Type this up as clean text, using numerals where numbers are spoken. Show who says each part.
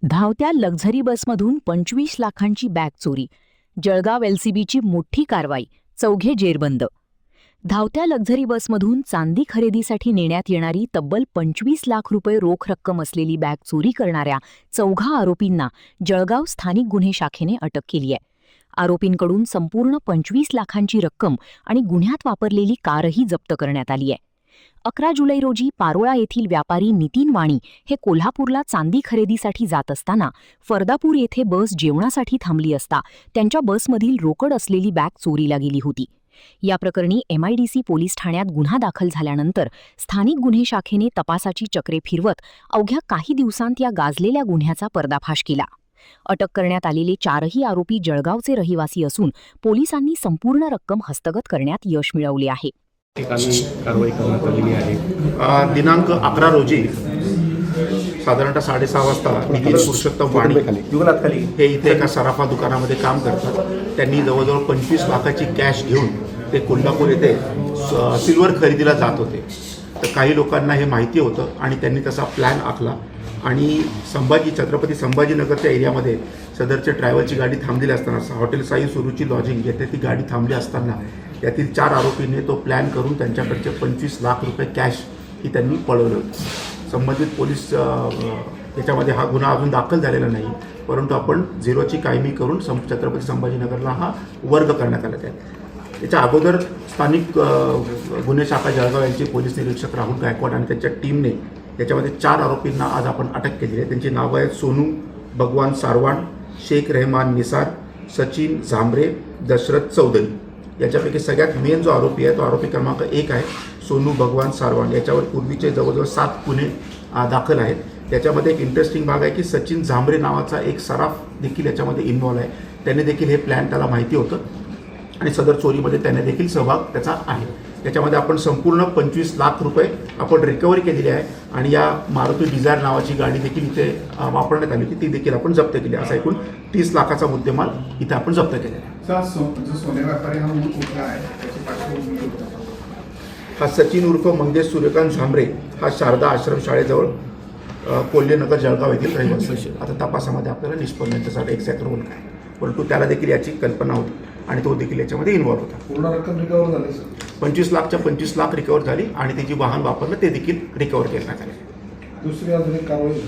Speaker 1: धावत्या लक्झरी बसमधून 25 लाखांची बॅग चोरी. जळगाव एलसीबीची मोठी कारवाई, चौघे जेरबंद. धावत्या लक्झरी बसमधून चांदी खरेदीसाठी नेण्यात येणारी तब्बल 25 लाख रुपये रोख रक्कम असलेली बॅग चोरी करणाऱ्या चौघा आरोपींना जळगाव स्थानिक गुन्हे शाखेने अटक केली आहे. आरोपींकडून संपूर्ण 25 लाखांची रक्कम आणि गुन्ह्यात वापरलेली कारही जप्त करण्यात आली आहे. 11 जुलै रोजी पारोळा येथील व्यापारी नितीन वाणी हे कोल्हापूरला चांदी खरेदीसाठी जात असताना फरदापूर येथे बस जेवणासाठी थांबली असता त्यांच्या बसमधील रोकड असलेली बॅग चोरीला गेली होती. या प्रकरणी MIDC पोलीस ठाण्यात गुन्हा दाखल झाल्यानंतर स्थानिक गुन्हे शाखेने तपासाची चक्रे फिरवत अवघ्या काही दिवसांत या गाजलेल्या गुन्ह्याचा पर्दाफाश केला. अटक करण्यात आलेले 4ही आरोपी जळगावचे रहिवासी असून पोलिसांनी संपूर्ण रक्कम हस्तगत करण्यात यश मिळवले आहे.
Speaker 2: ठिकाणी कारवाई करण्यात आलेली आहे.
Speaker 3: दिनांक 11 रोजी साधारणतः 6:30 वाजता नितीन पुरुषोत्तम वाणी हे इथे एका सराफा दुकानामध्ये काम करतात. त्यांनी जवळजवळ 25 लाखाची कॅश घेऊन ते कोल्हापूर येथे सिल्वर खरेदीला जात होते. तर काही लोकांना हे माहिती होतं आणि त्यांनी तसा प्लॅन आखला आणि छत्रपती संभाजीनगरच्या एरियामध्ये सदरच्या ट्रॅव्हलची गाडी थांबलेली असताना हॉटेल साई सुरुची लॉजिंग येथे ती गाडी थांबली असताना यातील 4 आरोपींनी तो प्लॅन करून त्यांच्याकडचे 25 लाख रुपये कॅश ही त्यांनी पळवले होते. संबंधित पोलीस याच्यामध्ये हा गुन्हा अजून दाखल झालेला नाही, परंतु आपण झिरोची कायमी करून छत्रपती संभाजीनगरला हा वर्ग करण्यात आला आहे. त्याच्या अगोदर स्थानिक गुन्हे शाखा जळगाव यांचे पोलीस निरीक्षक राहुल गायकवाड आणि त्यांच्या टीमने याच्यामध्ये 4 आरोपींना आज आपण अटक केली आहे. त्यांची नावं आहेत सोनू भगवान सारवाण, शेख रहमान निसार, सचिन झांबरे, दशरथ चौधरी. याच्यापैकी सगळ्यात मेन जो आरोपी आहे तो आरोपी क्रमांक 1 आहे सोनू भगवान सारवाण. याच्यावर पूर्वीचे जवळजवळ 7 गुन्हे दाखल आहेत. त्याच्यामध्ये एक इंटरेस्टिंग भाग आहे की सचिन झांबरे नावाचा एक सराफ देखील याच्यामध्ये इन्व्हॉल्व आहे. त्याने देखील हे प्लॅन त्याला माहिती होतं आणि सदर चोरीमध्ये त्याने देखील सहभाग त्याचा आहे. त्याच्यामध्ये आपण संपूर्ण 25 लाख रुपये आपण रिकव्हरी केलेली आहे आणि या मारुती डिझायर नावाची गाडी देखील इथे वापरण्यात आली होती, ती देखील आपण जप्त केली. असा एकूण 30 लाखाचा मुद्देमाल इथे आपण जप्त केलेला आहे. हा सचिन उर्फ मंगेश सूर्यकांत झांबरे हा शारदा आश्रम शाळेजवळ कोल्हेनगर जळगाव येथील रहिवासी. आता तपासामध्ये आपल्याला निष्पन्न त्यासाठी एक्झॅक्ट रोल काय, परंतु त्याला देखील याची कल्पना होती आणि तो देखील याच्यामध्ये इन्व्हॉल्व होता.
Speaker 4: पूर्ण रक्कम रिकवर झाली.
Speaker 3: 25 लाखच्या 25 लाख रिकवर झाली आणि ते जे वाहन वापरलं ते देखील रिकवर करण्यात आले.
Speaker 4: दुसरी अजून एक कारवाई